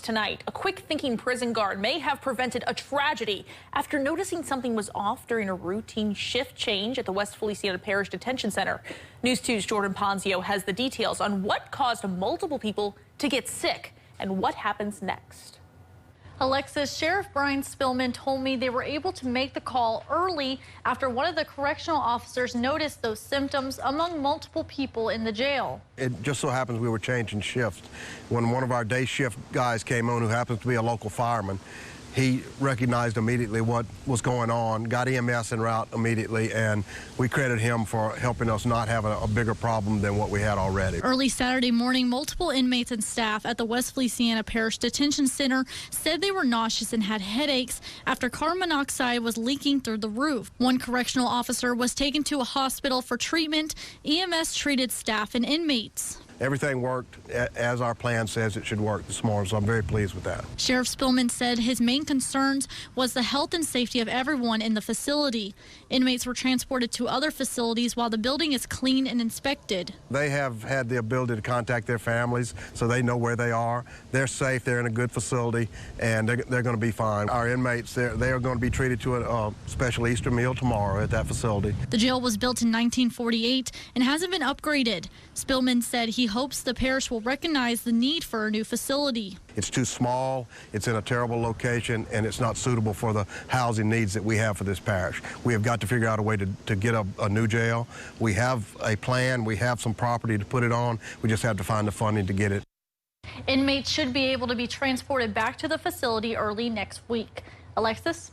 Tonight, a quick-thinking prison guard may have prevented a tragedy after noticing something was off during a routine shift change at the West Feliciana Parish Detention Center. News 2's Jordan Ponzio has the details on what caused multiple people to get sick and what happens next. Alexis, Sheriff Brian Spillman told me they were able to make the call early after one of the correctional officers noticed those symptoms among multiple people in the jail. It just so happens we were changing shifts. When one of our day shift guys came on, who happens to be a local fireman, he recognized immediately what was going on, got EMS en route immediately, and we credit him for helping us not have a bigger problem than what we had already. Early Saturday morning, multiple inmates and staff at the West Feliciana Parish Detention Center said they were nauseous and had headaches after carbon monoxide was leaking through the roof. One correctional officer was taken to a hospital for treatment. EMS treated staff and inmates. Everything worked as our plan says it should work this morning, so I'm very pleased with that. Sheriff Spillman said his main concerns was the health and safety of everyone in the facility. Inmates were transported to other facilities while the building is cleaned and inspected. They have had the ability to contact their families, so they know where they are. They're safe, they're in a good facility, and they're going to be fine. Our inmates, they are going to be treated to a special Easter meal tomorrow at that facility. The jail was built in 1948 and hasn't been upgraded. Spillman said he hopes the parish will recognize the need for a new facility. It's too small, it's in a terrible location, and it's not suitable for the housing needs that we have for this parish. We have got to figure out a way to get a new jail. We have a plan, we have some property to put it on, we just have to find the funding to get it. Inmates should be able to be transported back to the facility early next week. Alexis?